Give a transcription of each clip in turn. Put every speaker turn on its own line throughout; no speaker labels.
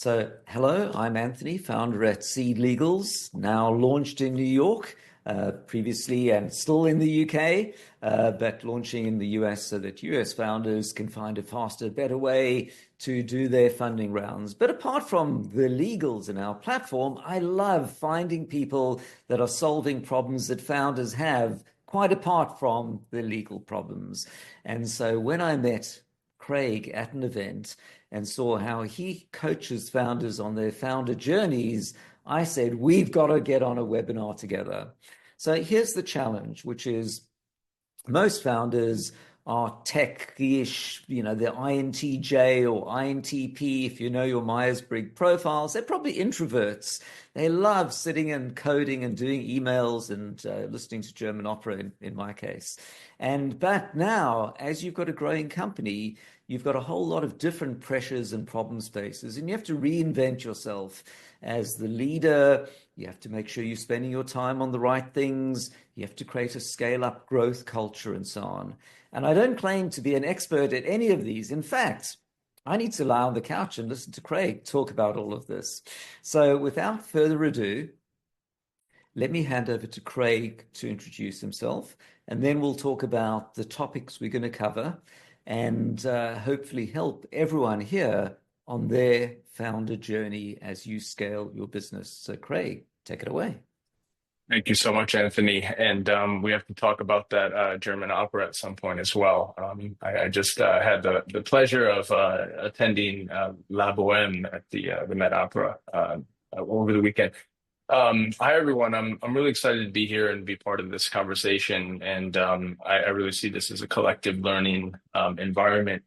So, hello, I'm Anthony, founder at SeedLegals, now launched in New York, previously and still in the UK, but launching in the US so that US founders can find a faster, better way to do their funding rounds. But apart from the legals in our platform, I love finding people that are solving problems that founders have, quite apart from the legal problems. And so when I met Craig at an event and saw how he coaches founders on their founder journeys, I said, we've got to get on a webinar together. So here's the challenge, which is most founders are tech-ish, the INTJ or INTP, if you know your Myers-Briggs profiles, they're probably introverts. They love sitting and coding and doing emails and listening to German opera in my case. But now, as you've got a growing company, you've got a whole lot of different pressures and problem spaces, and you have to reinvent yourself as the leader. You have to make sure you're spending your time on the right things. You have to create a scale-up growth culture and so on. And I don't claim to be an expert at any of these. In fact, I need to lie on the couch and listen to Craig talk about all of this. So without further ado, let me hand over to Craig to introduce himself, and then we'll talk about the topics we're going to cover and hopefully help everyone here on their founder journey as you scale your business. So Craig, take it away.
Thank you so much, Anthony. And we have to talk about that German opera at some point as well. I just had the pleasure of attending La Boheme at the Met Opera over the weekend. Hi, everyone. I'm really excited to be here and be part of this conversation. And I really see this as a collective learning environment.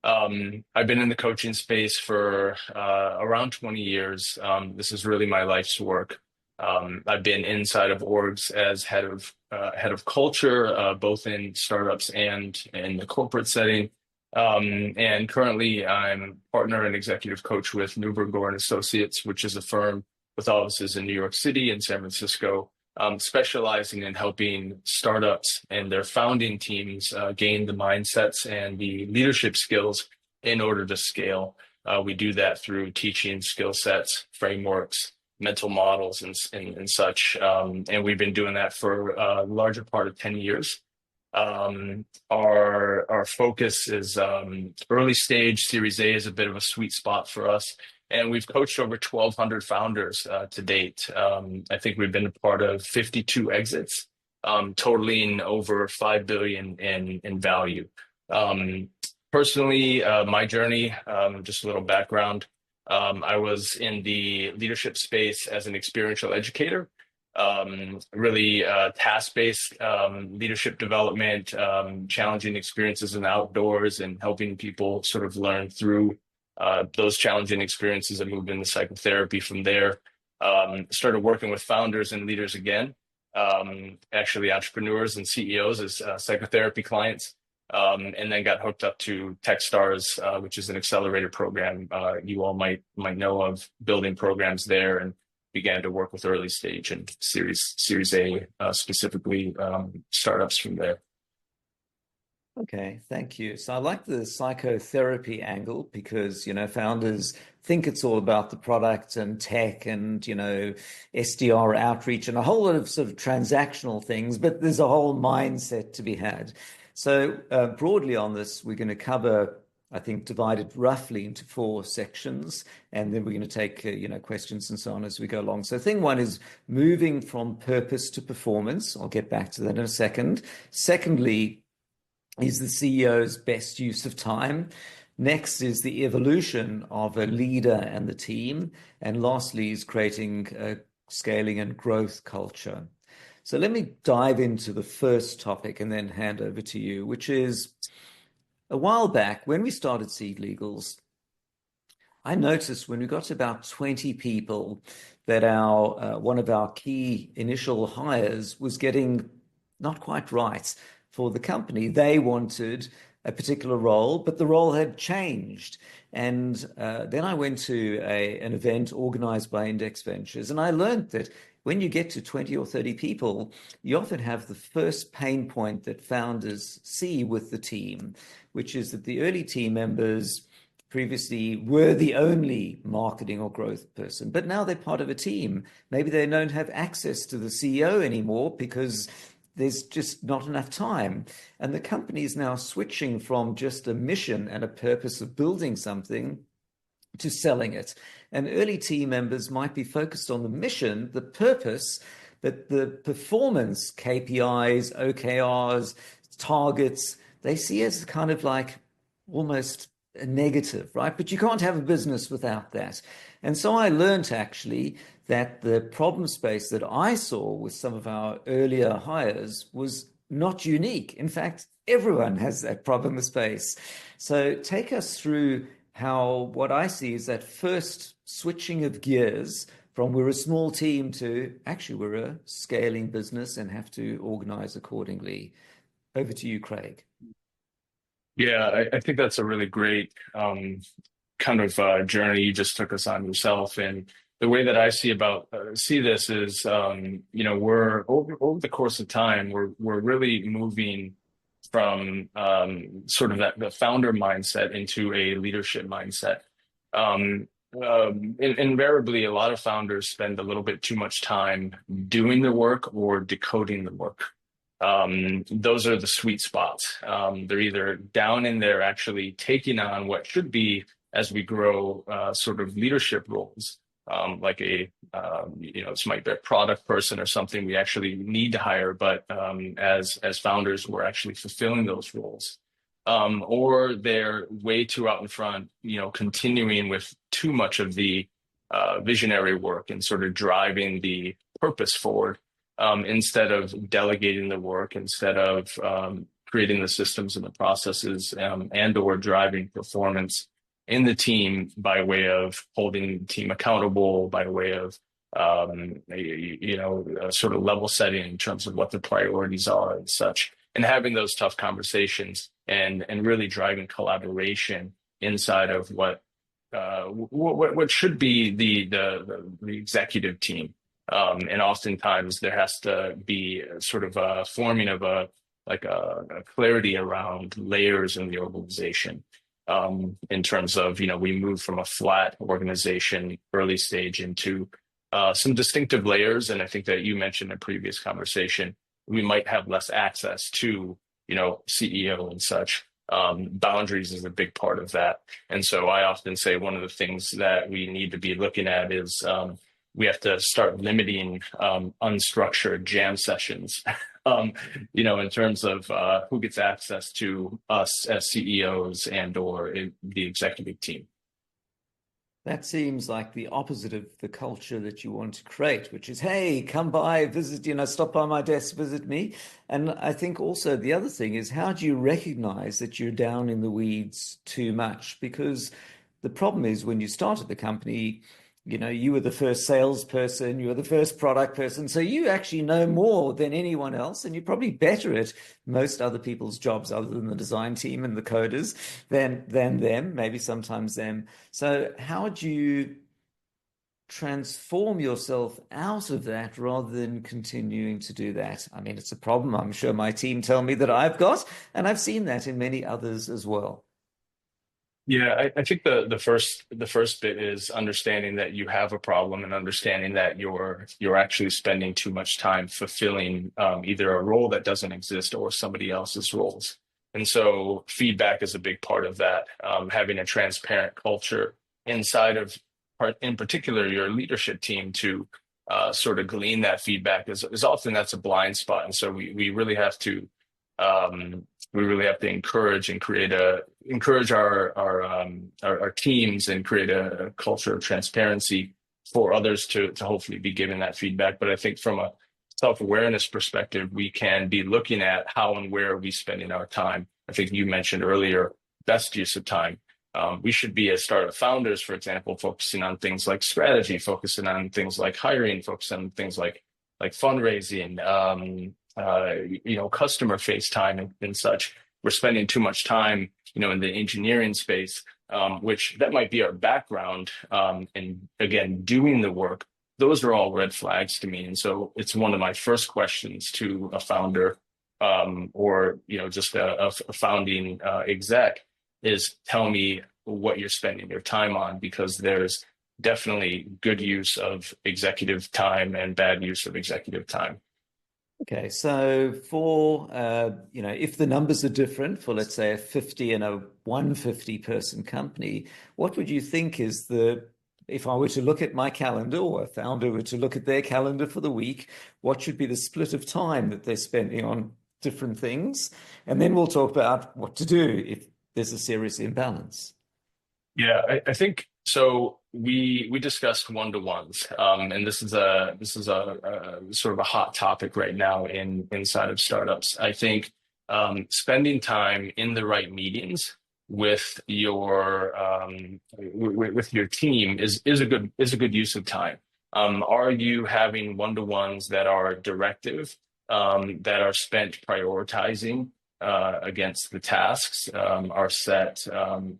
I've been in the coaching space for around 20 years. This is really my life's work. I've been inside of orgs as head of culture, both in startups and in the corporate setting. And currently, I'm partner and executive coach with Newberg and Associates, which is a firm with offices in New York City and San Francisco, specializing in helping startups and their founding teams gain the mindsets and the leadership skills in order to scale. We do that through teaching skill sets, frameworks, mental models, and such. And we've been doing that for a larger part of 10 years. Our focus is early stage. Series A is a bit of a sweet spot for us. And we've coached over 1,200 founders to date. I think we've been a part of 52 exits, totaling over $5 billion in value. Personally, my journey, just a little background. I was in the leadership space as an experiential educator, really task-based leadership development, challenging experiences in the outdoors and helping people sort of learn through those challenging experiences. And moved into psychotherapy from there. Started working with founders and leaders again, actually entrepreneurs and CEOs as psychotherapy clients. And then got hooked up to Techstars, which is an accelerator program you all might know of, building programs there, and began to work with early stage and Series A, specifically startups from there.
Okay, thank you. So I like the psychotherapy angle because, founders think it's all about the product and tech and, SDR outreach and a whole lot of sort of transactional things, but there's a whole mindset to be had. So broadly on this, we're going to cover, I think, divided roughly into 4 sections, and then we're going to take, questions and so on as we go along. So thing 1 is moving from purpose to performance. I'll get back to that in a second. Secondly, is the CEO's best use of time. Next is the evolution of a leader and the team. And lastly is creating a scaling and growth culture. So let me dive into the first topic and then hand over to you, which is a while back when we started SeedLegals, I noticed when we got to about 20 people that one of our key initial hires was getting not quite right for the company. They wanted a particular role, but the role had changed. And then I went to an event organized by Index Ventures, and I learned that when you get to 20 or 30 people, you often have the first pain point that founders see with the team, which is that the early team members previously were the only marketing or growth person, but now they're part of a team. Maybe they don't have access to the CEO anymore because there's just not enough time. And the company is now switching from just a mission and a purpose of building something to selling it. And early team members might be focused on the mission, the purpose, but the performance, KPIs, OKRs, targets, they see as kind of like almost a negative, right? But you can't have a business without that. And so I learned actually that the problem space that I saw with some of our earlier hires was not unique. In fact, everyone has that problem space. So take us through how what I see is that first switching of gears from we're a small team to actually we're a scaling business and have to organize accordingly. Over to you, Craig.
Yeah, I think that's a really great kind of journey you just took us on yourself. And the way that I see this is, we're over the course of time, we're really moving from sort of the founder mindset into a leadership mindset. Invariably, a lot of founders spend a little bit too much time doing the work or decoding the work. Those are the sweet spots. They're either down in there actually taking on what should be, as we grow, sort of leadership roles, like this might be a product person or something we actually need to hire, but as founders, we're actually fulfilling those roles. Or they're way too out in front, continuing with too much of the visionary work and sort of driving the purpose forward, instead of delegating the work, instead of creating the systems and the processes, and or driving performance in the team by way of holding the team accountable, by way of sort of level setting in terms of what the priorities are and such, and having those tough conversations and really driving collaboration inside of what should be the executive team. And oftentimes there has to be sort of a forming of a clarity around layers in the organization. In terms of, we move from a flat organization early stage into some distinctive layers. And I think that you mentioned in a previous conversation, we might have less access to, CEO and such. Boundaries is a big part of that. And so I often say one of the things that we need to be looking at is we have to start limiting unstructured jam sessions, in terms of who gets access to us as CEOs and or the executive team.
That seems like the opposite of the culture that you want to create, which is, hey, come by, visit, stop by my desk, visit me. And I think also the other thing is, how do you recognize that you're down in the weeds too much? Because the problem is when you started the company, you were the first salesperson, you were the first product person. So you actually know more than anyone else, and you're probably better at most other people's jobs other than the design team and the coders than them, maybe sometimes them. So how do you transform yourself out of that rather than continuing to do that? I mean, it's a problem I'm sure my team tell me that I've got, and I've seen that in many others as well.
Yeah, I think the first bit is understanding that you have a problem and understanding that you're actually spending too much time fulfilling either a role that doesn't exist or somebody else's roles. And so feedback is a big part of that. Having a transparent culture inside of, in particular, your leadership team to sort of glean that feedback is often that's a blind spot. And so we really have to encourage and encourage our teams and create a culture of transparency for others to hopefully be given that feedback. But I think from a self-awareness perspective, we can be looking at how and where are we spending our time. I think you mentioned earlier, best use of time. We should be, as startup founders, for example, focusing on things like strategy, focusing on things like hiring, focusing on things like fundraising, customer face time and such. We're spending too much time, in the engineering space, which that might be our background. And again, doing the work, those are all red flags to me. And so it's one of my first questions to a founder, or just a founding exec is tell me what you're spending your time on, because there's definitely good use of executive time and bad use of executive time.
Okay, so for if the numbers are different for, let's say, a 50 and a 150 person company, what would you think is if I were to look at my calendar, or a founder were to look at their calendar for the week, what should be the split of time that they're spending on different things? And then we'll talk about what to do if there's a serious imbalance.
Yeah, I think so. We discussed one-to-ones, and this is a sort of a hot topic right now inside of startups. I think spending time in the right meetings with your team is a good use of time. Are you having one-to-ones that are directive, that are spent prioritizing against the tasks, are set,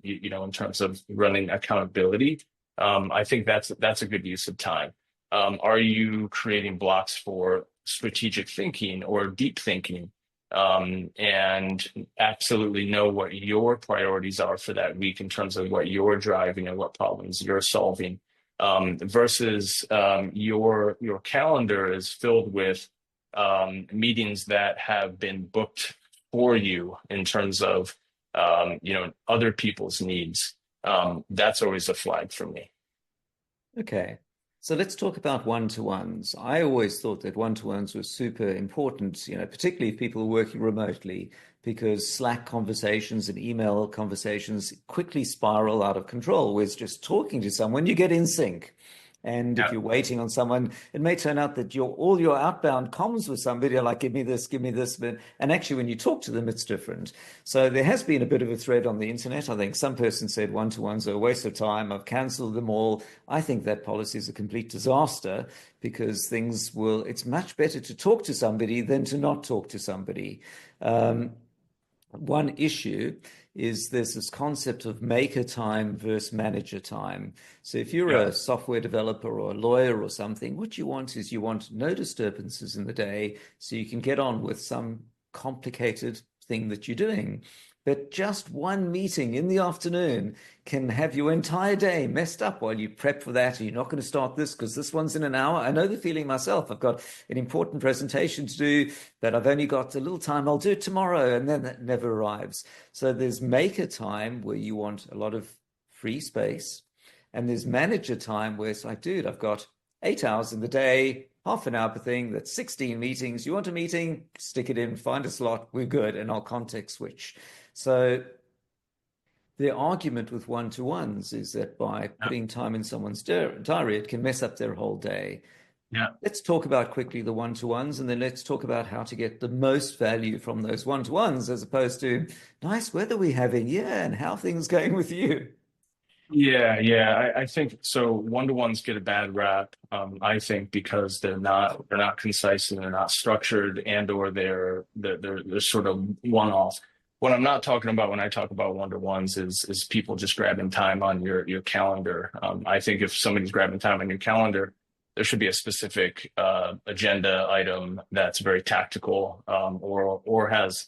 in terms of running accountability? I think that's a good use of time. Are you creating blocks for strategic thinking or deep thinking, and absolutely know what your priorities are for that week in terms of what you're driving and what problems you're solving, versus your calendar is filled with meetings that have been booked for you in terms of other people's needs. That's always a flag for me.
Okay. So let's talk about one-to-ones. I always thought that one-to-ones were super important, particularly if people are working remotely, because Slack conversations and email conversations quickly spiral out of control. Whereas just talking to someone, you get in sync. And if
Yeah.
you're waiting on someone, it may turn out that all your outbound comms with somebody are like, give me this. And actually, when you talk to them, it's different. So there has been a bit of a thread on the internet. I think some person said one-to-ones are a waste of time. I've canceled them all. I think that policy is a complete disaster, because it's much better to talk to somebody than to not talk to somebody. One issue is there's this concept of maker time versus manager time. So if you're
Yeah.
a software developer or a lawyer or something, what you want is no disturbances in the day, so you can get on with some complicated thing that you're doing. But just one meeting in the afternoon can have your entire day messed up while you prep for that. You're not going to start this because this one's in an hour. I know the feeling myself. I've got an important presentation to do, but I've only got a little time. I'll do it tomorrow. And then that never arrives. So there's maker time where you want a lot of free space. And there's manager time where it's like, dude, I've got 8 hours in the day, half an hour per thing. That's 16 meetings. You want a meeting? Stick it in, find a slot. We're good. And I'll context switch. So the argument with one-to-ones is that by
Yeah.
putting time in someone's diary, it can mess up their whole day.
Yeah.
Let's talk about quickly the one-to-ones, and then let's talk about how to get the most value from those one-to-ones, as opposed to nice weather we're having, yeah, and how things going with you.
Yeah. I think so. One-to-ones get a bad rap, I think, because they're not concise and they're not structured, and or they're sort of one-off. What I'm not talking about when I talk about one-to-ones is people just grabbing time on your calendar. I think if somebody's grabbing time on your calendar, there should be a specific agenda item that's very tactical, or has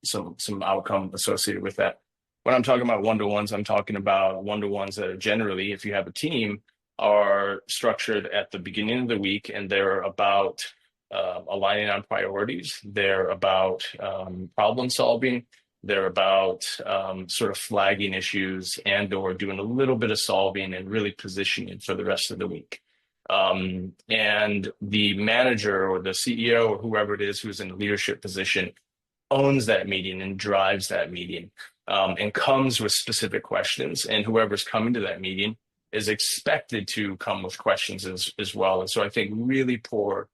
some outcome associated with that. When I'm talking about one-to-ones, I'm talking about one-to-ones that are generally, if you have a team, are structured at the beginning of the week, and they're about aligning on priorities. They're about problem solving. They're about sort of flagging issues and or doing a little bit of solving and really positioning for the rest of the week. And the manager or the CEO or whoever it is who's in a leadership position owns that meeting and drives that meeting, and comes with specific questions. And whoever's coming to that meeting is expected to come with questions as well. And so I think really poor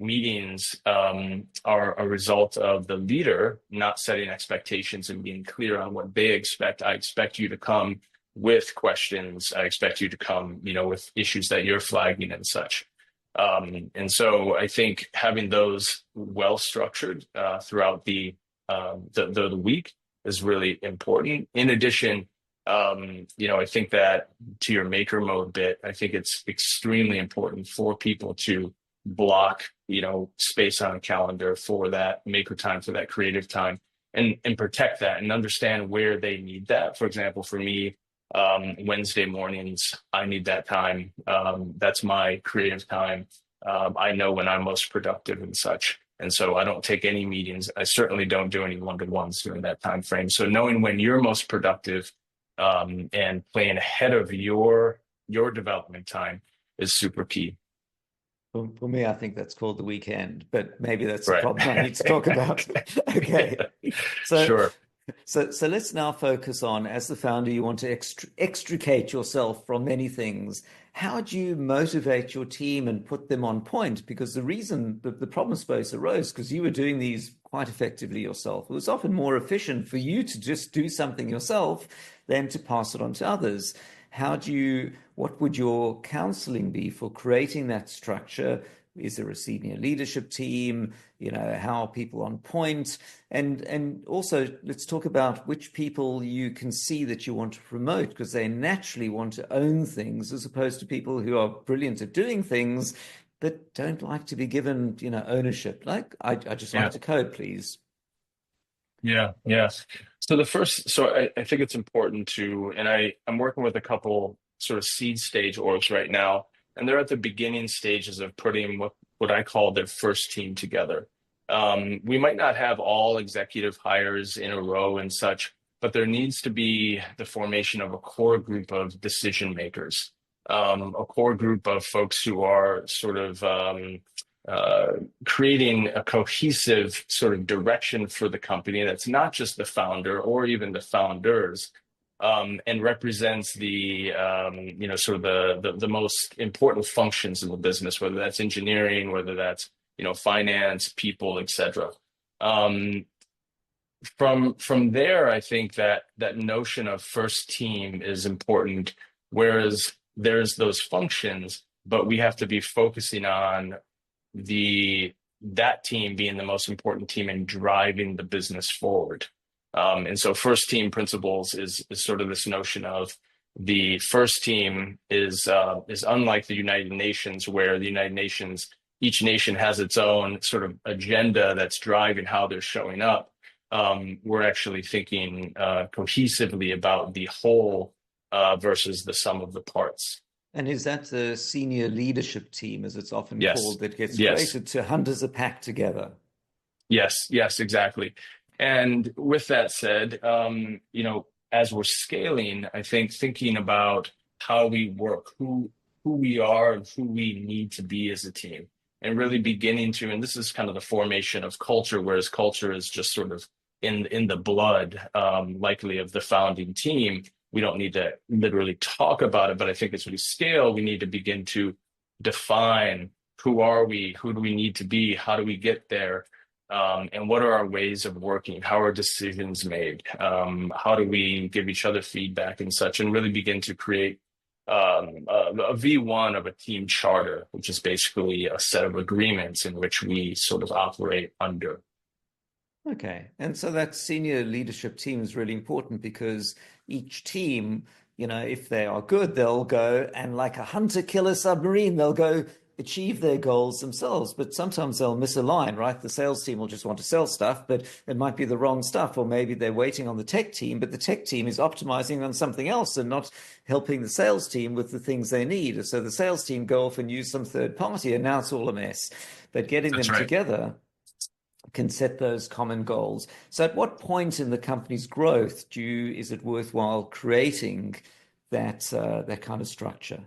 meetings are a result of the leader not setting expectations and being clear on what they expect. I expect you to come with questions. I expect you to come, with issues that you're flagging and such. And so I think having those well structured throughout the week is really important. In addition, I think that to your maker mode bit, I think it's extremely important for people to block, space on a calendar for that maker time, for that creative time. and protect that and understand where they need that. For example, for me, Wednesday mornings, I need that time. That's my creative time. I know when I'm most productive and such. And so I don't take any meetings. I certainly don't do any one-to-ones during that time frame. So knowing when you're most productive, and playing ahead of your development time is super key.
For me, I think that's called the weekend, but maybe that's a
Right.
problem I need to talk about. Okay. So,
Sure.
so let's now focus on, as the founder, you want to extricate yourself from many things. How do you motivate your team and put them on point? Because the reason the problem space arose because you were doing these quite effectively yourself. It was often more efficient for you to just do something yourself than to pass it on to others. What would your counseling be for creating that structure? Is there a senior leadership team? How are people on point? And also let's talk about which people you can see that you want to promote, because they naturally want to own things, as opposed to people who are brilliant at doing things but don't like to be given, ownership. Like, I just like
Yeah.
to code, please.
Yeah. Yeah. So I think it's important to, and I'm working with a couple sort of seed stage orgs right now, and they're at the beginning stages of putting what I call their first team together. We might not have all executive hires in a row and such, but there needs to be the formation of a core group of decision makers, a core group of folks who are sort of creating a cohesive sort of direction for the company that's not just the founder or even the founders, and represents the sort of the most important functions in the business, whether that's engineering, whether that's finance, people, etc. Um, from there, I think that notion of first team is important, whereas there's those functions, but we have to be focusing on that team being the most important team and driving the business forward. And so first team principles is sort of this notion of the first team is unlike the United Nations, where the United Nations, each nation has its own sort of agenda that's driving how they're showing up. We're actually thinking cohesively about the whole versus the sum of the parts.
And is that the senior leadership team, as it's often
Yes.
called, that gets
Yes.
created to hunt as a pack together?
Yes, yes, exactly. And with that said, as we're scaling, I think thinking about how we work, who we are, and who we need to be as a team, and really beginning to, and this is kind of the formation of culture, whereas culture is just sort of in the blood, likely of the founding team. We don't need to literally talk about it, but I think as we scale, we need to begin to define who are we, who do we need to be, how do we get there, and what are our ways of working, how are decisions made, how do we give each other feedback and such, and really begin to create a V1 of a team charter, which is basically a set of agreements in which we sort of operate under.
Okay. And so that senior leadership team is really important because each team, if they are good, they'll go and, like a hunter-killer submarine, they'll go achieve their goals themselves. But sometimes they'll miss a line, right? The sales team will just want to sell stuff, but it might be the wrong stuff. Or maybe they're waiting on the tech team, but the tech team is optimizing on something else and not helping the sales team with the things they need. So the sales team go off and use some third party, and now it's all a mess. But getting
That's
them
right.
together can set those common goals. So at what point in the company's growth is it worthwhile creating that kind of structure?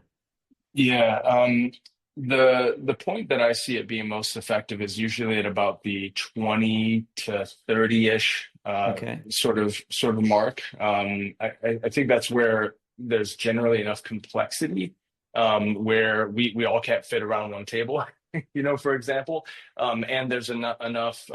Yeah, the point that I see it being most effective is usually at about the 20 to 30-ish
Okay.
sort of mark. I think that's where there's generally enough complexity, where we all can't fit around one table, for example, and there's enough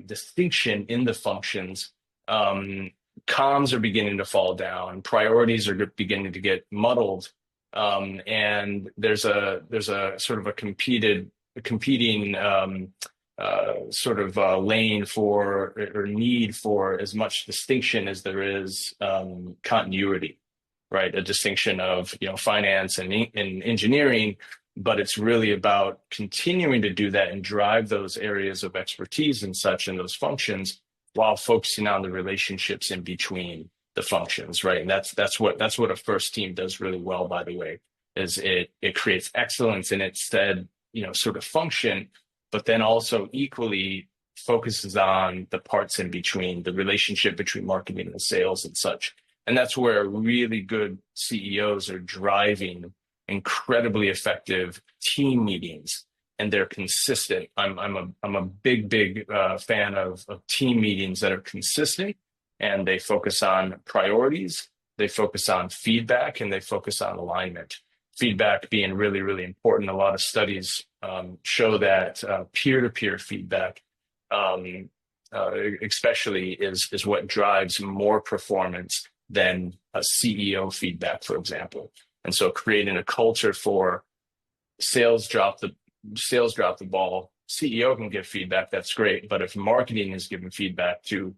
distinction in the functions. Comms are beginning to fall down, priorities are beginning to get muddled, and there's a sort of a competing sort of lane for, or need for, as much distinction as there is continuity, right? A distinction of finance and engineering, but it's really about continuing to do that and drive those areas of expertise and such in those functions, while focusing on the relationships in between the functions, right? And that's what a first team does really well, by the way, is it creates excellence in its said, sort of function, but then also equally focuses on the parts in between, the relationship between marketing and sales and such. And that's where really good CEOs are driving incredibly effective team meetings, and they're consistent. I'm a big fan of team meetings that are consistent, and they focus on priorities, they focus on feedback, and they focus on alignment. Feedback being really, really important. A lot of studies show that peer-to-peer feedback, especially, is what drives more performance than a CEO feedback, for example. And so, creating a culture for sales drop the ball. CEO can give feedback, that's great, but if marketing is giving feedback to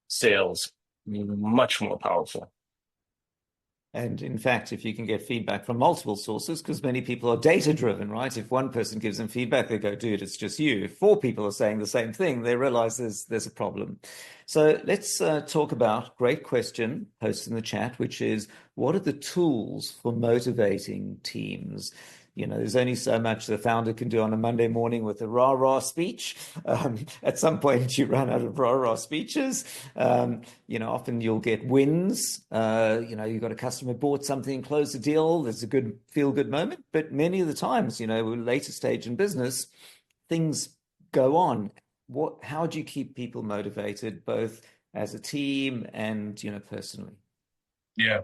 sales, much more powerful.
And in fact, if you can get feedback from multiple sources, because many people are data driven, right? If one person gives them feedback, they go, dude, it's just you. If four people are saying the same thing, they realize there's a problem. So let's talk about, great question posted in the chat, which is, what are the tools for motivating teams? There's only so much the founder can do on a Monday morning with a rah-rah speech. At some point, you run out of rah-rah speeches. Often you'll get wins. You've got a customer bought something, closed a deal. There's a good feel-good moment. But many of the times, we're later stage in business, things go on. How do you keep people motivated, both as a team and, personally?
Yeah.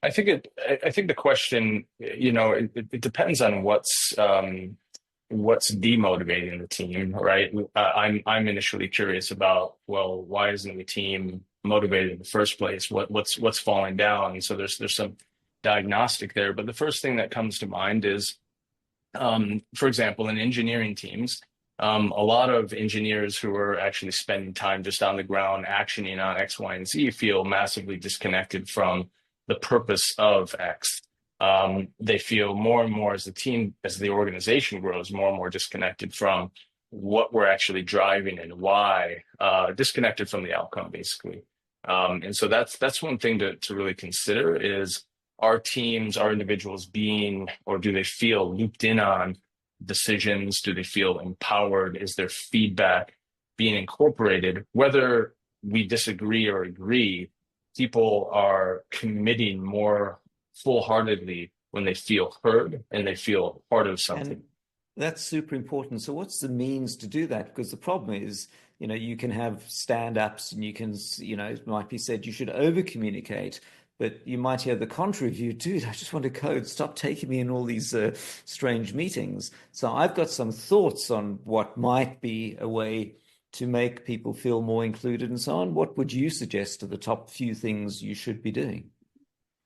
I think the question, it depends on what's demotivating the team, right? I'm initially curious about, well, why isn't the team motivated in the first place? What's falling down? And so there's some diagnostic there, but the first thing that comes to mind is, for example, in engineering teams, a lot of engineers who are actually spending time just on the ground actioning on X, Y, and Z feel massively disconnected from the purpose of X. They feel more and more as the team, as the organization grows, more and more disconnected from what we're actually driving and why, disconnected from the outcome, basically. And so that's one thing to really consider is, our teams, our individuals being, or do they feel looped in on decisions? Do they feel empowered? Is their feedback being incorporated? Whether we disagree or agree, people are committing more full-heartedly when they feel heard and they feel part of something.
And that's super important. So what's the means to do that? Because the problem is, you can have stand-ups and you can, it might be said you should over-communicate, but you might hear the contrary view, dude, I just want to code. Stop taking me in all these strange meetings. So I've got some thoughts on what might be a way to make people feel more included and so on. What would you suggest are the top few things you should be doing?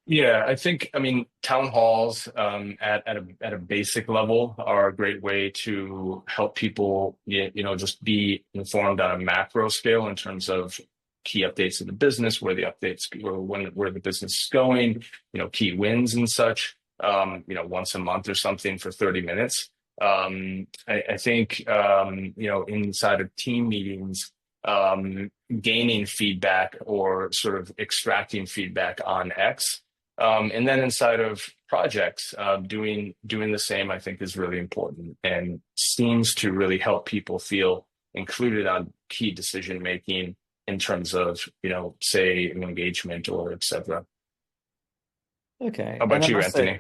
Yeah, I mean, town halls at a basic level are a great way to help people, just be informed on a macro scale in terms of key updates of the business, where the updates, where the business is going, key wins and such, once a month or something for 30 minutes. I think, inside of team meetings, gaining feedback or sort of extracting feedback on X. And then inside of projects, doing the same, I think, is really important and seems to really help people feel included on key decision making in terms of, say, engagement or et cetera.
Okay.
How about you, Anthony?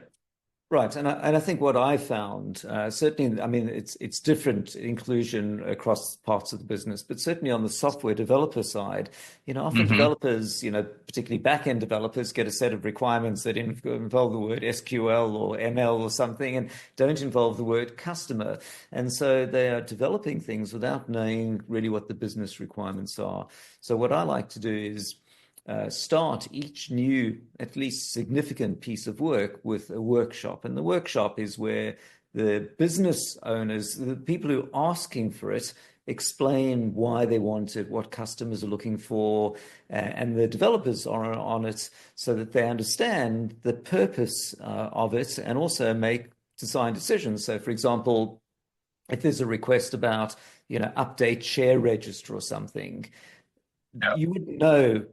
Right, and I think what I found, certainly, I mean, it's different inclusion across parts of the business, but certainly on the software developer side, often developers, particularly back-end developers, get a set of requirements that involve the word SQL or ML or something and don't involve the word customer. And so they are developing things without knowing really what the business requirements are. So what I like to do is start each new, at least significant piece of work with a workshop. And the workshop is where the business owners, the people who are asking for it, explain why they want it, what customers are looking for, and the developers are on it so that they understand the purpose of it and also make design decisions. So, for example, if there's a request about, update share register or something,
Yeah.
you wouldn't know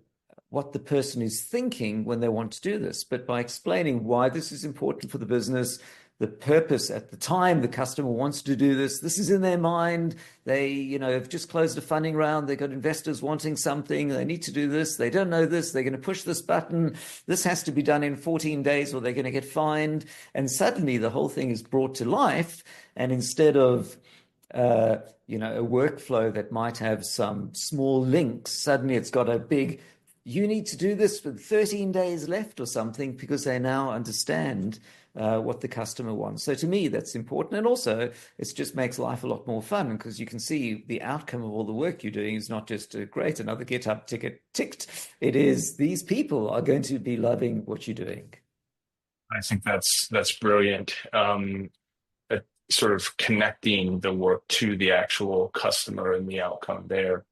what the person is thinking when they want to do this. But by explaining why this is important for the business, the purpose at the time the customer wants to do this, this is in their mind. They, have just closed a funding round. They've got investors wanting something. They need to do this. They don't know this. They're going to push this button. This has to be done in 14 days or they're going to get fined. And suddenly the whole thing is brought to life. And instead of a workflow that might have some small links, suddenly it's got a big, you need to do this with 13 days left or something, because they now understand what the customer wants. So to me, that's important. And also, it just makes life a lot more fun, because you can see the outcome of all the work you're doing is not just great, another GitHub ticket ticked. It is, these people are going to be loving what you're doing.
I think that's brilliant. Sort of connecting the work to the actual customer and the outcome there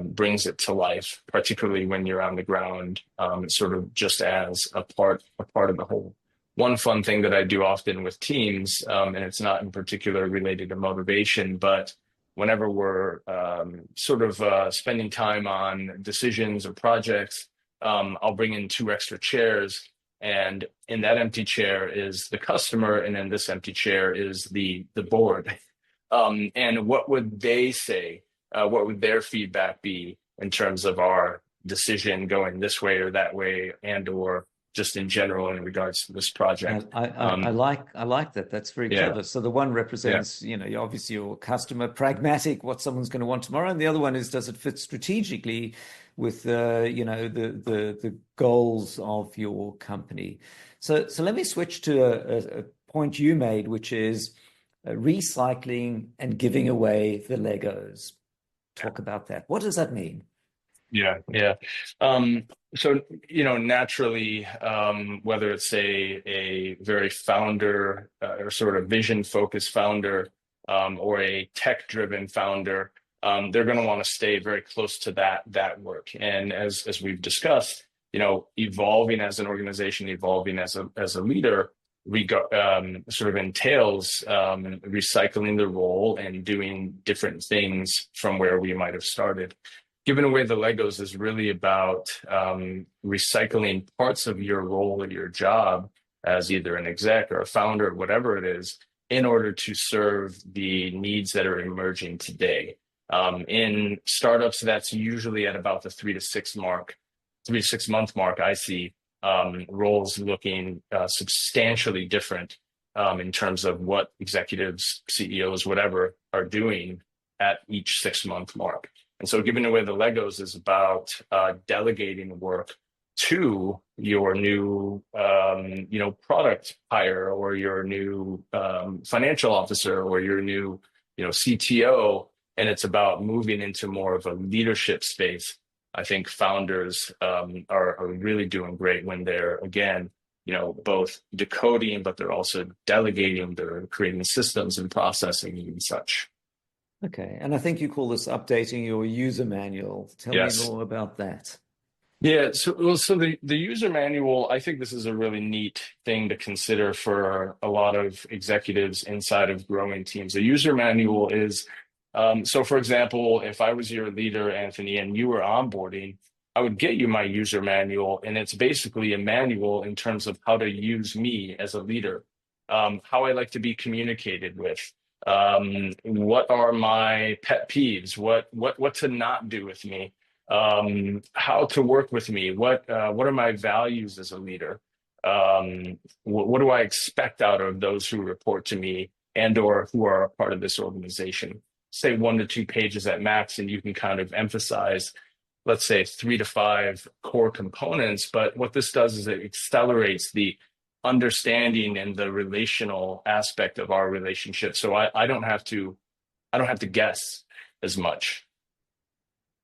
brings it to life, particularly when you're on the ground, sort of just as a part of the whole. One fun thing that I do often with teams, and it's not in particular related to motivation, but whenever we're spending time on decisions or projects, I'll bring in 2 extra chairs. And in that empty chair is the customer, and in this empty chair is the board. And what would they say? What would their feedback be in terms of our decision going this way or that way, and or just in general in regards to this project?
I like that. That's very clever. So the one represents, obviously your customer, pragmatic, what someone's going to want tomorrow, and the other one is, does it fit strategically with the goals of your company? So let me switch to a point you made, which is recycling and giving away the Legos. Talk about that. What does that mean?
Yeah. So, naturally, whether it's a very founder or sort of vision focused founder, or a tech driven founder, they're going to want to stay very close to that work. And as we've discussed, evolving as an organization, evolving as a leader, sort of entails recycling the role and doing different things from where we might have started. Giving away the Legos is really about recycling parts of your role or your job as either an exec or a founder, whatever it is, in order to serve the needs that are emerging today. In startups, that's usually at about the 3 to 6 month mark. I see roles looking substantially different in terms of what executives, CEOs, whatever, are doing at each 6-month mark. And so giving away the Legos is about delegating work to your new, product hire, or your new financial officer, or your new, CTO. And it's about moving into more of a leadership space. I think founders are really doing great when they're, again, both decoding, but they're also delegating, they're creating systems and processing and such.
Okay. And I think you call this updating your user manual. Tell me more about that.
Yeah, so the user manual, I think this is a really neat thing to consider for a lot of executives inside of growing teams. The user manual is, so for example, if I was your leader, Anthony, and you were onboarding, I would get you my user manual, and it's basically a manual in terms of how to use me as a leader, how I like to be communicated with. What are my pet peeves? What to not do with me? How to work with me? What are my values as a leader? What do I expect out of those who report to me and or who are a part of this organization? Say 1 to 2 pages at max, and you can kind of emphasize, let's say, 3 to 5 core components. But what this does is it accelerates the understanding and the relational aspect of our relationship. So I don't have to guess as much.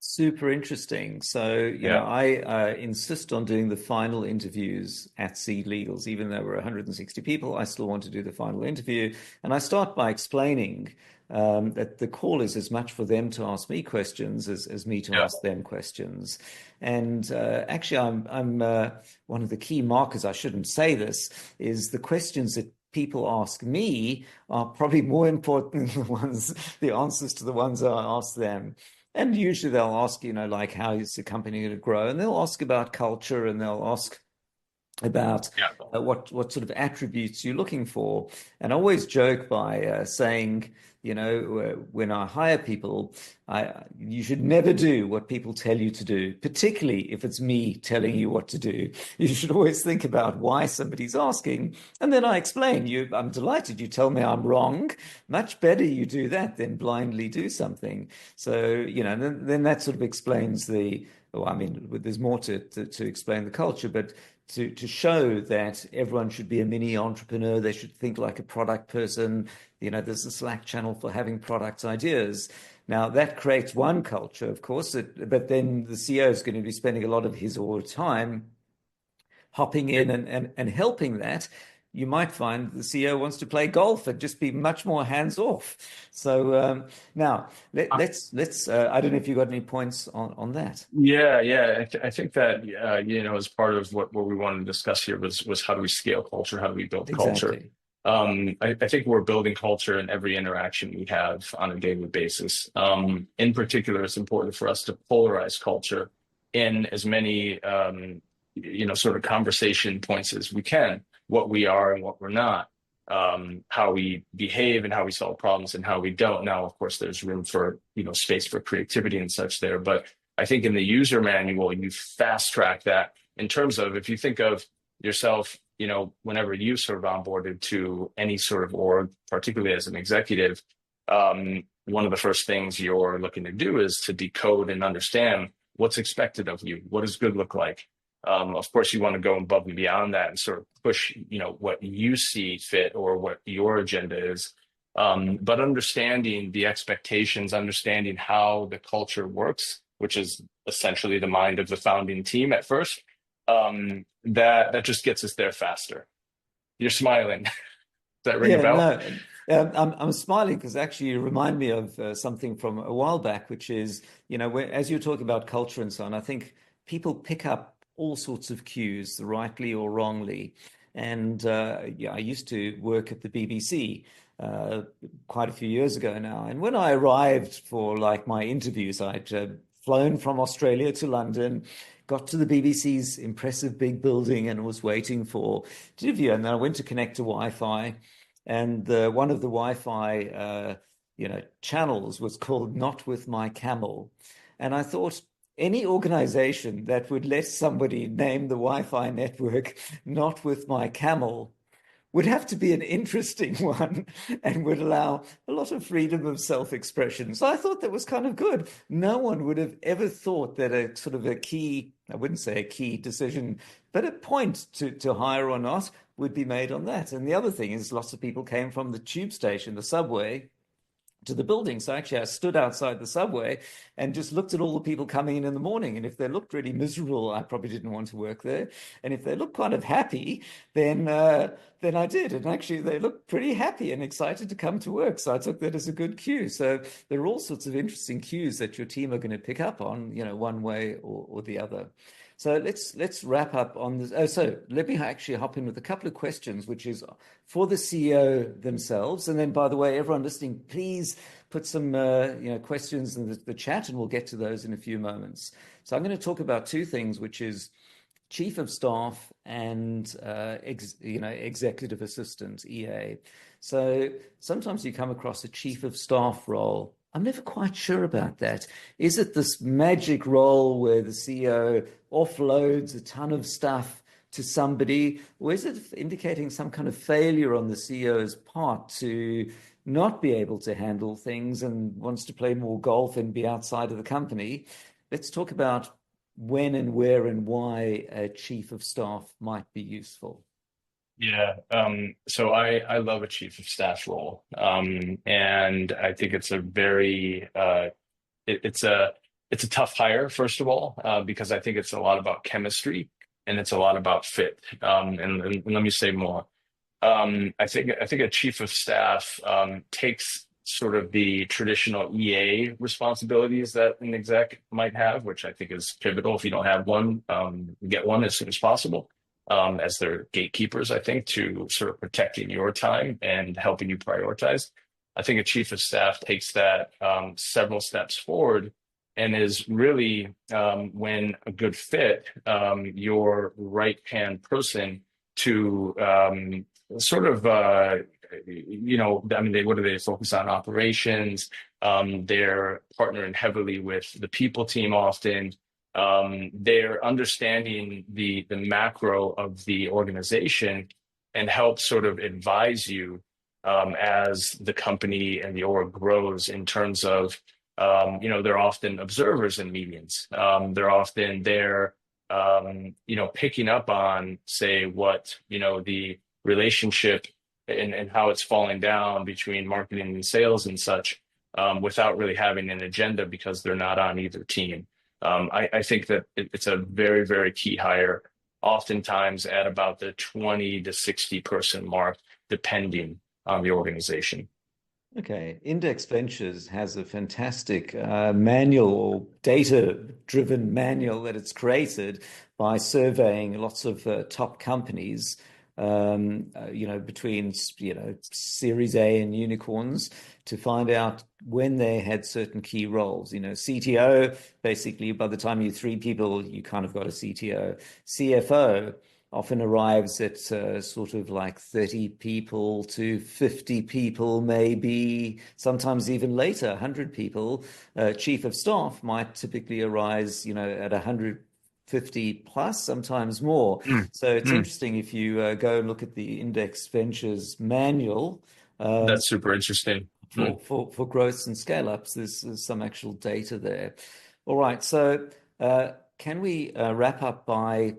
Super interesting. So, I insist on doing the final interviews at SeedLegals. Even though we're 160 people, I still want to do the final interview. And I start by explaining that the call is as much for them to ask me questions as me to ask them questions. And actually, I'm one of the key markers, I shouldn't say this, is the questions that people ask me are probably more important than the answers to the ones I ask them. And usually they'll ask, like, how is the company going to grow? And they'll ask about culture, and they'll ask about
Yeah.
what sort of attributes you're looking for. And I always joke by saying, when I hire people, you should never do what people tell you to do, particularly if it's me telling you what to do. You should always think about why somebody's asking. And then I explain, I'm delighted you tell me I'm wrong. Much better you do that than blindly do something. So, then that sort of explains well, I mean, there's more to explain the culture, but to show that everyone should be a mini entrepreneur, they should think like a product person. There's a Slack channel for having product ideas. Now that creates one culture, of course, but then the CEO is going to be spending a lot of his or her time hopping in and helping that. You might find the CEO wants to play golf and just be much more hands off. So now let's. I don't know if you got any points on that.
Yeah. I think that as part of what we wanted to discuss here was how do we scale culture? How do we build culture?
Exactly.
I think we're building culture in every interaction we have on a daily basis. In particular, it's important for us to polarize culture in as many sort of conversation points as we can, what we are and what we're not, how we behave and how we solve problems and how we don't. Now, of course, there's room for, space for creativity and such there. But I think in the user manual, you fast track that in terms of if you think of yourself, whenever you sort of onboarded to any sort of org, particularly as an executive, one of the first things you're looking to do is to decode and understand what's expected of you. What does good look like? Of course, you want to go above and beyond that and sort of push, what you see fit or what your agenda is. But understanding the expectations, understanding how the culture works, which is essentially the mind of the founding team at first, that just gets us there faster. You're smiling. Does that ring a
Yeah,
bell?
no, I'm smiling because actually you remind me of something from a while back, which is, as you're talking about culture and so on, I think people pick up all sorts of cues, rightly or wrongly. And I used to work at the BBC quite a few years ago now. And when I arrived for like my interviews, I'd flown from Australia to London, got to the BBC's impressive big building and was waiting for the interview. And then I went to connect to Wi-Fi, and one of the Wi-Fi channels was called Not With My Camel. And I thought any organization that would let somebody name the Wi-Fi network Not With My Camel would have to be an interesting one and would allow a lot of freedom of self-expression. So I thought that was kind of good. No one would have ever thought that a sort of a key, I wouldn't say a key decision, but a point to hire or not would be made on that. And the other thing is lots of people came from the tube station, the subway, to the building. So actually I stood outside the subway and just looked at all the people coming in the morning. And if they looked really miserable, I probably didn't want to work there. And if they looked kind of happy, then I did. And actually they looked pretty happy and excited to come to work. So I took that as a good cue. So there are all sorts of interesting cues that your team are going to pick up on, one way or the other. So let's wrap up on this. Oh, so let me actually hop in with a couple of questions, which is for the CEO themselves. And then, by the way, everyone listening, please put some questions in the chat, and we'll get to those in a few moments. So I'm going to talk about two things, which is chief of staff and executive assistant, EA. So sometimes you come across a chief of staff role. I'm never quite sure about that. Is it this magic role where the CEO offloads a ton of stuff to somebody, or is it indicating some kind of failure on the CEO's part to not be able to handle things and wants to play more golf and be outside of the company? Let's talk about when and where and why a chief of staff might be useful.
Yeah. So I love a chief of staff role. And I think it's a very it's a tough hire, first of all, because I think it's a lot about chemistry and it's a lot about fit. And let me say more. I think a chief of staff takes sort of the traditional EA responsibilities that an exec might have, which I think is pivotal. If you don't have one, get one as soon as possible. As their gatekeepers, I think, to sort of protecting your time and helping you prioritize. I think a chief of staff takes that several steps forward and is really, when a good fit, your right-hand person to sort of, I mean, what do they focus on? Operations. They're partnering heavily with the people team often. They're understanding the macro of the organization and help sort of advise you as the company and the org grows in terms of, they're often observers in meetings. They're often there, picking up on, say, what, the relationship and how it's falling down between marketing and sales and such, without really having an agenda because they're not on either team. I think that it's a very, very key hire, oftentimes at about the 20 to 60 person mark, depending on the organization.
Okay, Index Ventures has a fantastic manual or data-driven manual that it's created by surveying lots of top companies, between, Series A and unicorns to find out when they had certain key roles. CTO, basically, by the time you're three people, you kind of got a CTO. CFO often arrives at sort of like 30 people to 50 people, maybe sometimes even later, 100 people. Chief of staff might typically arise, at 150 plus, sometimes more.
Mm,
So it's
mm.
interesting if you go and look at the Index Ventures manual
That's super interesting. Mm.
for growths and scale ups. There's some actual data there. All right, so can we wrap up by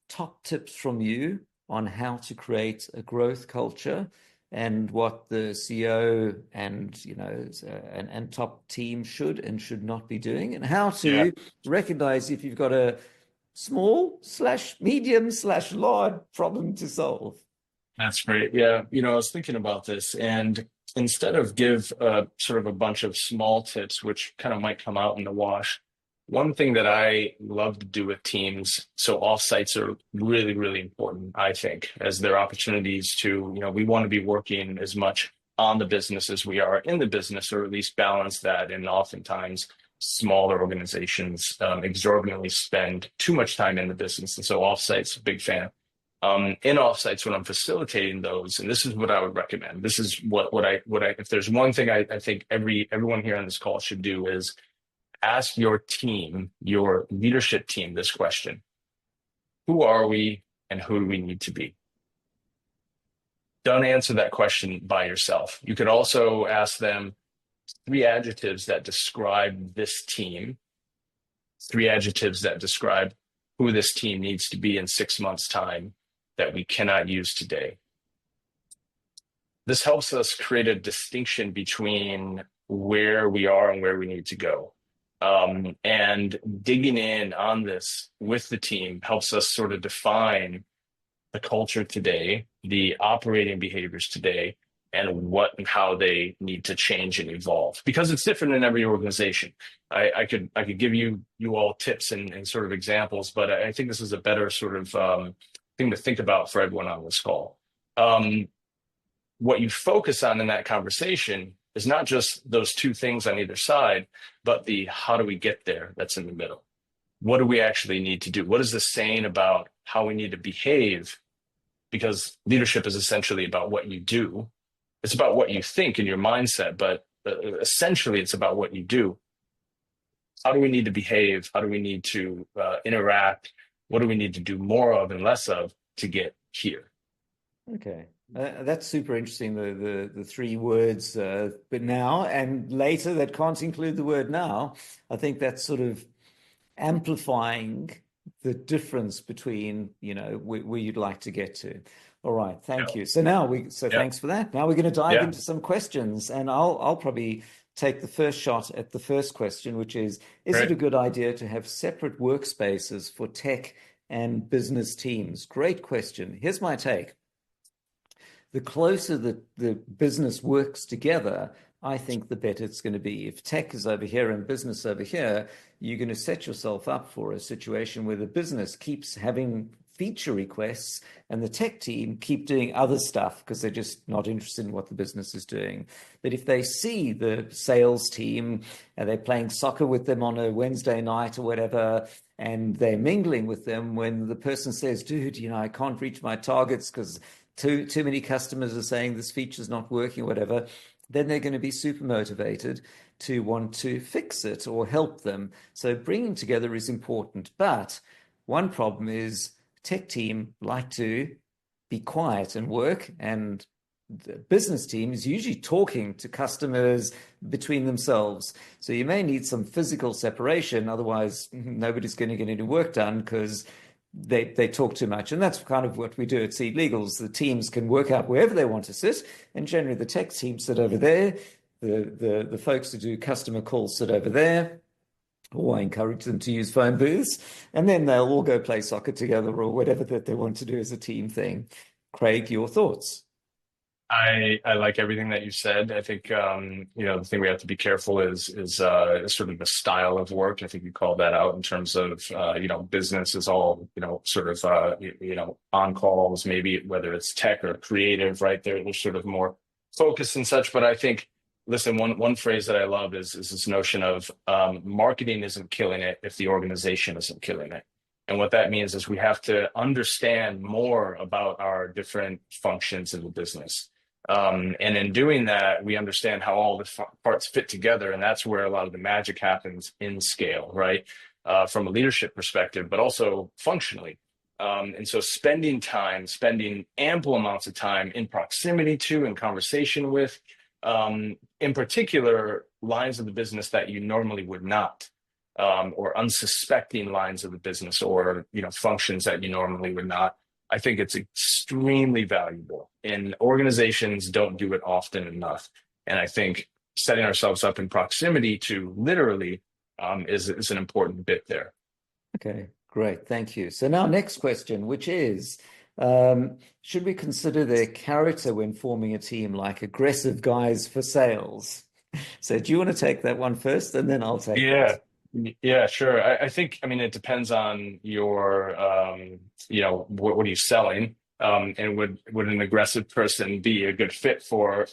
top tips from you on how to create a growth culture and what the CEO and and top team should and should not be doing, and how
Yeah.
to recognize if you've got a small / medium / large problem to solve.
That's great. Yeah, I was thinking about this, and instead of give sort of a bunch of small tips, which kind of might come out in the wash, one thing that I love to do with teams, so offsites are really, really important, I think, as they're opportunities to, we want to be working as much on the business as we are in the business, or at least balance that. And oftentimes, smaller organizations exorbitantly spend too much time in the business, and so offsites, a big fan. In offsites, when I'm facilitating those, and this is what I would recommend. This is what I if there's one thing I think everyone here on this call should do is ask your team, your leadership team, this question: who are we and who do we need to be? Don't answer that question by yourself. You could also ask them 3 adjectives that describe this team, 3 adjectives that describe who this team needs to be in 6 months' time that we cannot use today. This helps us create a distinction between where we are and where we need to go. And digging in on this with the team helps us sort of define the culture today, the operating behaviors today, and what and how they need to change and evolve, because it's different in every organization. I could give you all tips and sort of examples, but I think this is a better sort of thing to think about for everyone on this call. What you focus on in that conversation is not just those 2 things on either side, but the how do we get there that's in the middle. What do we actually need to do? What is this saying about how we need to behave? Because leadership is essentially about what you do. It's about what you think in your mindset, but essentially it's about what you do. How do we need to behave? How do we need to interact? What do we need to do more of and less of to get here?
Okay. That's super interesting, the 3 words, but now and later, that can't include the word now. I think that's sort of amplifying the difference between, where you'd like to get to. All right, thank you. So now thanks for that. Now we're going to dive into some questions, and I'll probably take the first shot at the first question, which is it a good idea to have separate workspaces for tech and business teams? Great question. Here's my take. The closer the business works together, I think the better it's going to be. If tech is over here and business over here, you're going to set yourself up for a situation where the business keeps having feature requests, and the tech team keep doing other stuff because they're just not interested in what the business is doing. But if they see the sales team and they're playing soccer with them on a Wednesday night or whatever, and they're mingling with them, when the person says, dude, I can't reach my targets because too many customers are saying this feature's not working or whatever, then they're going to be super motivated to want to fix it or help them. So bringing together is important. But one problem is tech team like to be quiet and work, and the business team is usually talking to customers between themselves. So you may need some physical separation, otherwise nobody's going to get any work done because they talk too much. And that's kind of what we do at SeedLegals. The teams can work out wherever they want to sit, and generally the tech team sit over there, the folks who do customer calls sit over there, or I encourage them to use phone booths, and then they'll all go play soccer together or whatever that they want to do as a team thing. Craig, your thoughts?
I like everything that you said. I think the thing we have to be careful is sort of the style of work. I think you called that out in terms of business is all sort of on calls, maybe whether it's tech or creative, right? They're sort of more focused and such. But I think, listen, one phrase that I love is this notion of marketing isn't killing it if the organization isn't killing it. And what that means is we have to understand more about our different functions in the business. And in doing that, we understand how all the parts fit together. And that's where a lot of the magic happens in scale, right? From a leadership perspective, but also functionally. And so spending ample amounts of time in proximity to and conversation with, in particular, lines of the business that you normally would not, or unsuspecting lines of the business, or functions that you normally would not. I think it's extremely valuable, and organizations don't do it often enough. And I think setting ourselves up in proximity to literally is an important bit there.
Okay, great. Thank you. So now next question, which is, should we consider their character when forming a team, like aggressive guys for sales? So do you want to take that one first, and then I'll take that?
Yeah, sure. I think, it depends on your, what are you selling? And would an aggressive person be a good fit for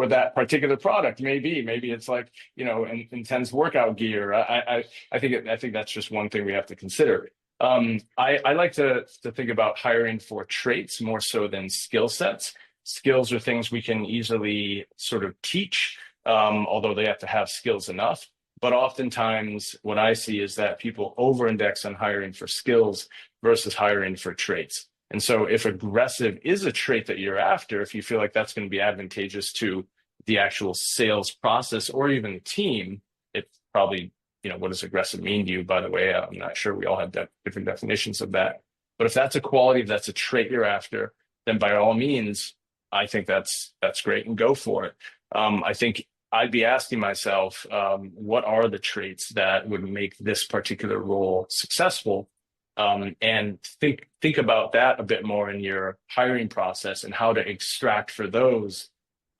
that particular product? Maybe it's like, intense workout gear. I think that's just one thing we have to consider. I like to think about hiring for traits more so than skill sets. Skills are things we can easily sort of teach, although they have to have skills enough. But oftentimes what I see is that people over-index on hiring for skills versus hiring for traits. And so if aggressive is a trait that you're after, if you feel like that's going to be advantageous to the actual sales process or even the team, it's probably, what does aggressive mean to you, by the way? I'm not sure. We all have different definitions of that. But if that's a quality, if that's a trait you're after, then by all means, I think that's great, and go for it. I think I'd be asking myself, what are the traits that would make this particular role successful? And think about that a bit more in your hiring process, and how to extract for those,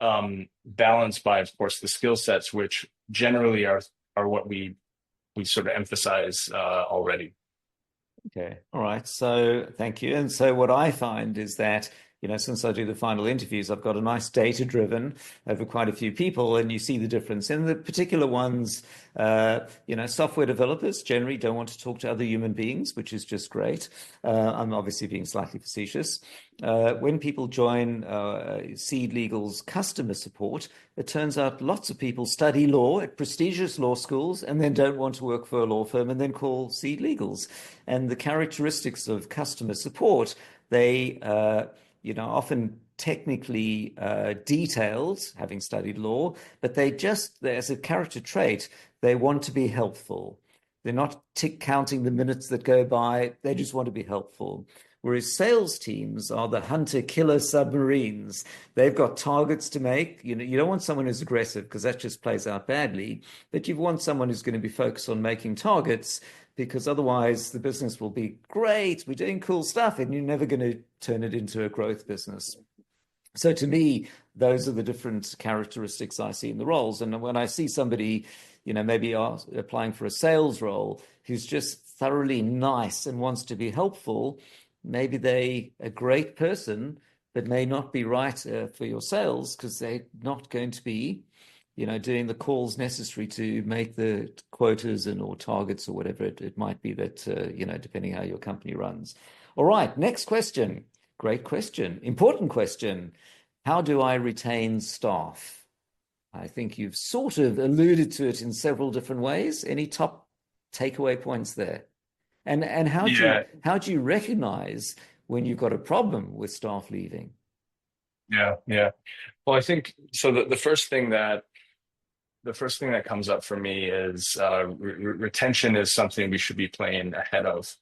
balanced by, of course, the skill sets, which generally are what we sort of emphasize already.
Okay. All right. So thank you. And so what I find is that, since I do the final interviews, I've got a nice data driven over quite a few people, and you see the difference. In the particular ones, software developers generally don't want to talk to other human beings, which is just great. I'm obviously being slightly facetious. When people join SeedLegals customer support, it turns out lots of people study law at prestigious law schools and then don't want to work for a law firm and then call SeedLegals. And the characteristics of customer support, they often technically detailed, having studied law, but as a character trait, they want to be helpful. They're not counting the minutes that go by. They just want to be helpful. Whereas sales teams are the hunter-killer submarines. They've got targets to make. You don't want someone who's aggressive, because that just plays out badly. But you want someone who's going to be focused on making targets, because otherwise the business will be great, we're doing cool stuff, and you're never going to turn it into a growth business. So to me, those are the different characteristics I see in the roles. And when I see somebody, maybe applying for a sales role, who's just thoroughly nice and wants to be helpful, maybe they a great person, but may not be right for your sales because they're not going to be, doing the calls necessary to make the quotas and or targets or whatever it might be that, depending how your company runs. All right, next question. Great question. Important question. How do I retain staff? I think you've sort of alluded to it in several different ways. Any top takeaway points there? And how do you recognize when you've got a problem with staff leaving?
Yeah. Well, I think so. The first thing that comes up for me is retention is something we should be playing ahead of.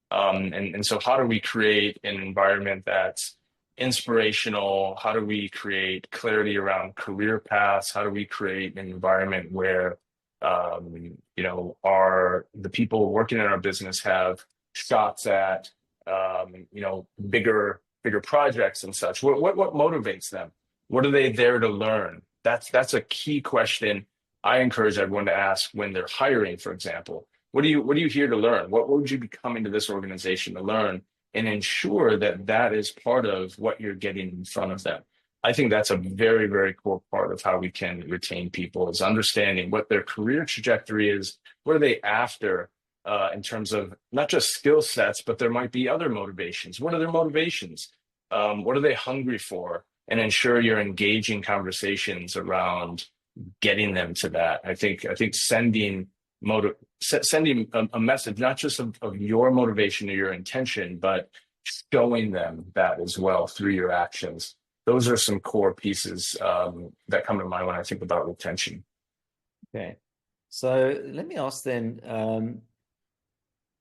And so how do we create an environment that's inspirational? How do we create clarity around career paths? How do we create an environment where the people working in our business have shots at bigger projects and such? What motivates them? What are they there to learn? That's a key question I encourage everyone to ask when they're hiring, for example. What are you here to learn? What would you be coming to this organization to learn? And ensure that is part of what you're getting in front of them. I think that's a very, very core part of how we can retain people, is understanding what their career trajectory is. What are they after in terms of not just skill sets, but there might be other motivations. What are their motivations? What are they hungry for? And ensure you're engaging conversations around getting them to that. I think sending a message, not just of your motivation or your intention, but showing them that as well through your actions. Those are some core pieces that come to mind when I think about retention.
Okay. So let me ask then,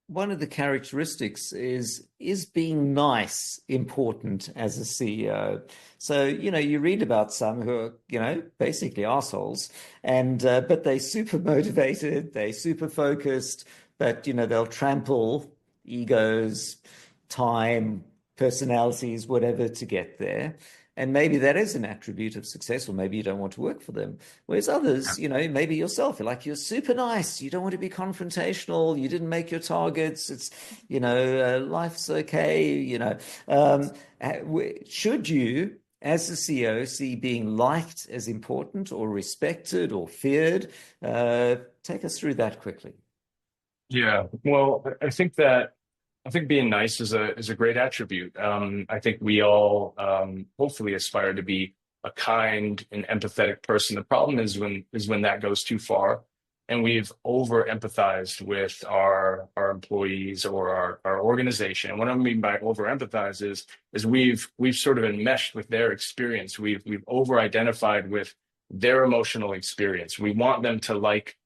one of the characteristics is being nice important as a CEO? So, you read about some who are, basically assholes, and but they super motivated, they super focused, but they'll trample egos, time, personalities, whatever to get there. And maybe that is an attribute of success, or maybe you don't want to work for them. Whereas others, maybe yourself, you're super nice. You don't want to be confrontational. You didn't make your targets. It's, life's okay. Should you, as a CEO, see being liked as important or respected or feared? Take us through that quickly.
Yeah, well, I think being nice is a great attribute. I think we all hopefully aspire to be a kind and empathetic person. The problem is when that goes too far, and we've over empathized with our employees or our organization. And what I mean by over empathize is we've sort of enmeshed with their experience. We've over identified with their emotional experience. We want them to like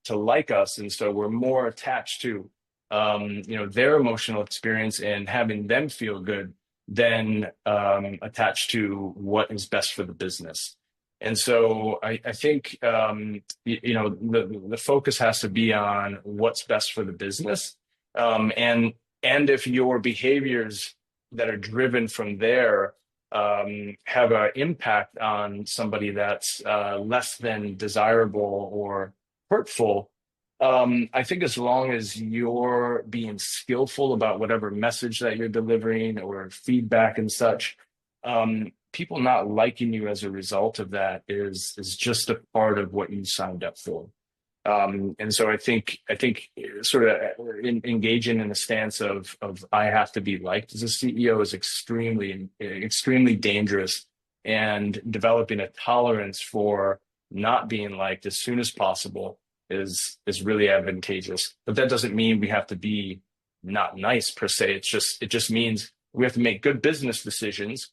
us, and so we're more attached to their emotional experience and having them feel good than attached to what is best for the business. And so I think the focus has to be on what's best for the business, and if your behaviors that are driven from there have an impact on somebody that's less than desirable or hurtful. I think as long as you're being skillful about whatever message that you're delivering or feedback and such, people not liking you as a result of that is just a part of what you signed up for. And so I think sort of engaging in a stance of I have to be liked as a CEO is extremely dangerous, and developing a tolerance for not being liked as soon as possible is really advantageous. But that doesn't mean we have to be not nice per se. It just means we have to make good business decisions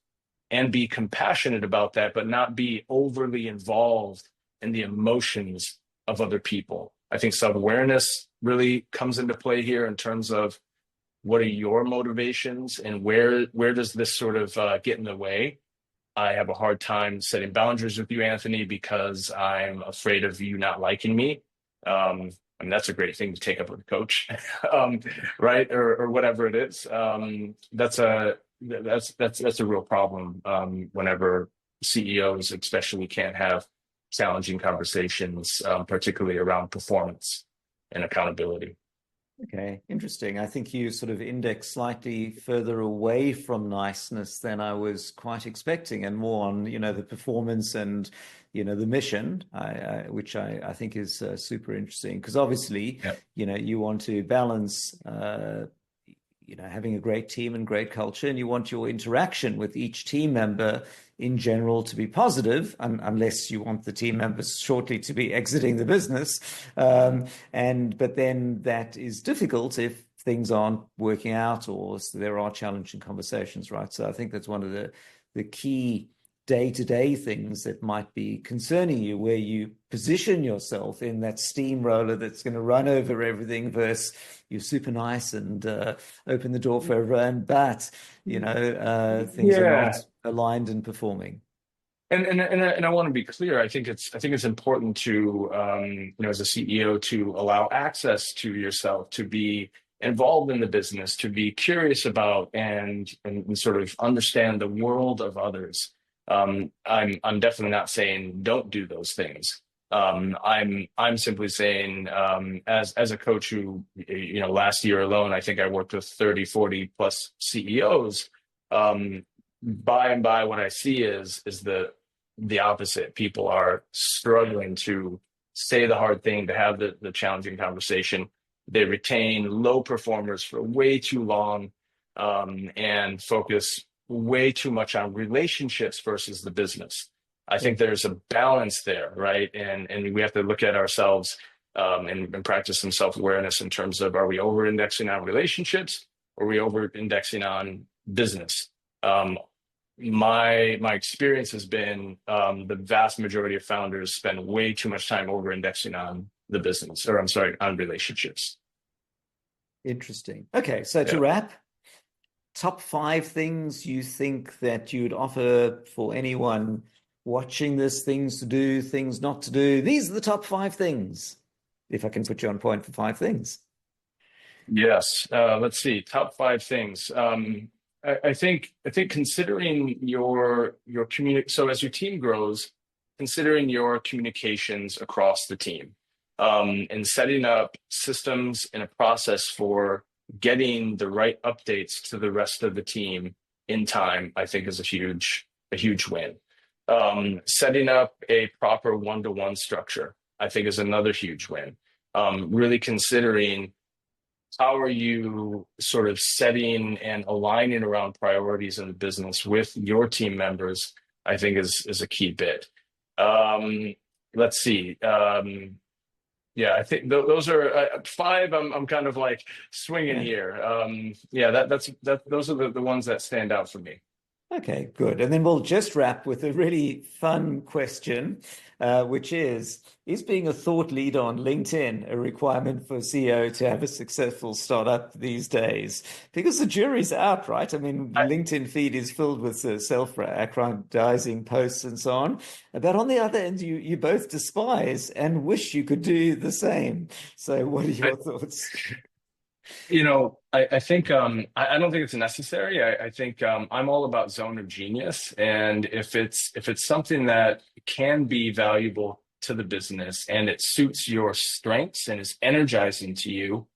and be compassionate about that, but not be overly involved in the emotions of other people. I think self-awareness really comes into play here in terms of what are your motivations and where does this sort of get in the way. I have a hard time setting boundaries with you, Anthony, because I'm afraid of you not liking me. I mean, that's a great thing to take up with a coach, right? Or whatever it is. That's a real problem whenever CEOs especially can't have challenging conversations, particularly around performance and accountability.
Okay, interesting. I think you sort of index slightly further away from niceness than I was quite expecting, and more on, the performance and, the mission, which I think is super interesting. Because obviously,
Yeah.
you want to balance, having a great team and great culture, and you want your interaction with each team member in general to be positive, unless you want the team members shortly to be exiting the business. But then that is difficult if things aren't working out, or there are challenging conversations, right? So I think that's one of the key day-to-day things that might be concerning you, where you position yourself in that steamroller that's going to run over everything, versus you're super nice and open the door for everyone, but things are
Yeah.
not aligned and performing.
And I want to be clear. I think it's important to as a CEO to allow access to yourself, to be involved in the business, to be curious about and sort of understand the world of others. I'm definitely not saying don't do those things. I'm simply saying, as a coach who, last year alone, I think I worked with 30, 40 plus CEOs. By and by, what I see is the opposite. People are struggling to say the hard thing, to have the challenging conversation. They retain low performers for way too long, and focus way too much on relationships versus the business. I
Yeah.
think there's a balance there, right? And we have to look at ourselves, and practice some self-awareness in terms of, are we over-indexing on relationships, or are we over-indexing on business? Um, my experience has been, the vast majority of founders spend way too much time over-indexing on the business, or I'm sorry, on relationships.
Interesting. Okay, so to
Yeah.
wrap, top five things you think that you'd offer for anyone watching this, things to do, things not to do. These are the top five things, if I can put you on point for five things.
Yes. Let's see. Top five things. I think considering your community. So as your team grows, considering your communications across the team, and setting up systems and a process for getting the right updates to the rest of the team in time, I think is a huge win. Setting up a proper one-to-one structure, I think, is another huge win. Really considering, how are you sort of setting and aligning around priorities in the business with your team members, I think is a key bit. Um, let's see. Yeah, I think those are five. I'm kind of like swinging
Yeah.
here. Yeah, those are the ones that stand out for me.
Okay, good. And then we'll just wrap with a really fun question, which is being a thought leader on LinkedIn a requirement for a CEO to have a successful startup these days? Because the jury's out, right? I mean, LinkedIn feed is filled with self-aggrandizing posts and so on. But on the other end, you both despise and wish you could do the same. So what are
I,
your thoughts?
I think, I don't think it's necessary. I think, I'm all about zone of genius, and if it's something that can be valuable to the business and it suits your strengths and is energizing to you,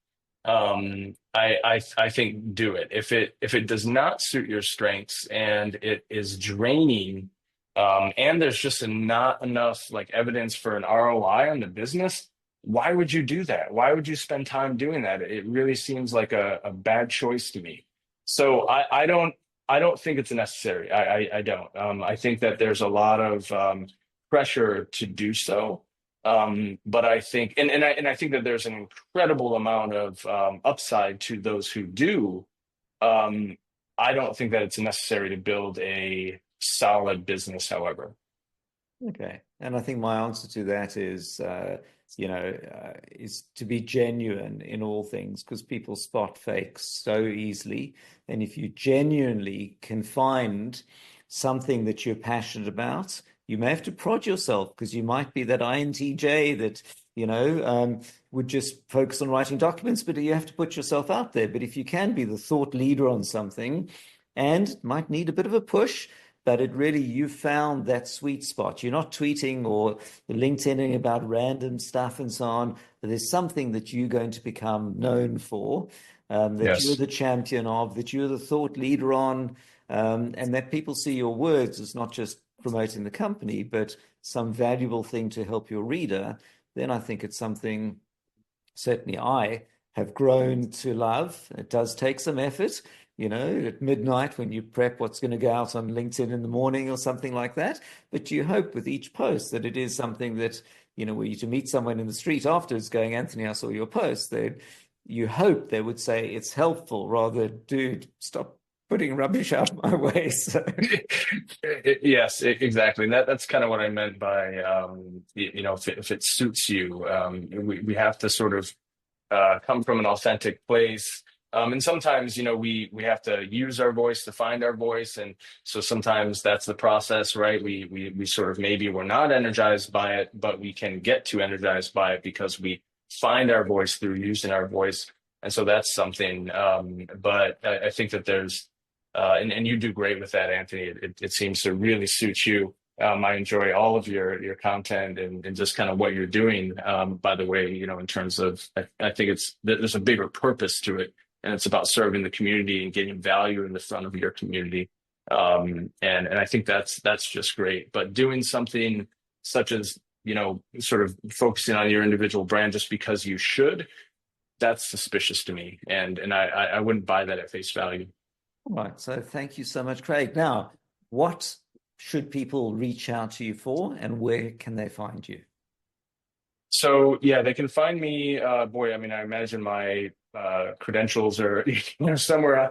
I think do it. If it does not suit your strengths and it is draining, and there's just not enough like evidence for an ROI on the business, why would you do that? Why would you spend time doing that? It really seems like a bad choice to me. So I don't think it's necessary. I don't. I think that there's a lot of, pressure to do so. But I think, and I think that there's an incredible amount of, upside to those who do. Um, I don't think that it's necessary to build a solid business, however.
Okay. And I think my answer to that is to be genuine in all things, because people spot fakes so easily. And if you genuinely can find something that you're passionate about, you may have to prod yourself, because you might be that INTJ that, would just focus on writing documents, but you have to put yourself out there. But if you can be the thought leader on something, and it might need a bit of a push, but it really, you found that sweet spot. You're not tweeting or LinkedIning about random stuff and so on, but there's something that you're going to become known for, that you're
Yes.
the champion of, that you're the thought leader on, and that people see your words as not just promoting the company, but some valuable thing to help your reader. Then I think it's something certainly I have grown to love. It does take some effort, at midnight when you prep what's going to go out on LinkedIn in the morning or something like that. But you hope with each post that it is something that, were you to meet someone in the street afterwards going, Anthony, I saw your post, then you hope they would say it's helpful rather, dude, stop putting rubbish out my way. So.
Yes, exactly. And that's kind of what I meant by, if it suits you, we have to sort of come from an authentic place. And sometimes, we have to use our voice to find our voice. And so sometimes that's the process, right? We sort of, maybe we're not energized by it, but we can get too energized by it because we find our voice through using our voice. And so that's something. But I think that there's, and you do great with that, Anthony. It seems to really suit you. I enjoy all of your content and just kind of what you're doing. By the way, in terms of, I think there's a bigger purpose to it, and it's about serving the community and getting value in the front of your community. And I think that's just great. But doing something such as, sort of focusing on your individual brand just because you should, that's suspicious to me. And I wouldn't buy that at face value.
All right. So thank you so much, Craig. Now, what should people reach out to you for, and where can they find you?
So yeah, they can find me. Boy, I mean, I imagine my credentials are somewhere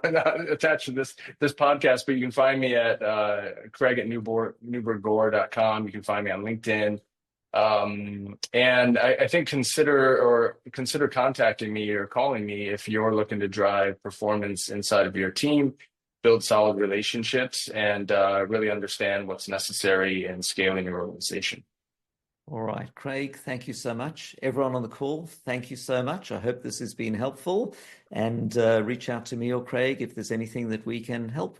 attached to this podcast. But you can find me at Craig at newberggore.com. You can find me on LinkedIn. And I think consider contacting me or calling me if you're looking to drive performance inside of your team, build solid relationships, and really understand what's necessary in scaling your organization.
All right, Craig, thank you so much. Everyone on the call, thank you so much. I hope this has been helpful, and reach out to me or Craig if there's anything that we can help with.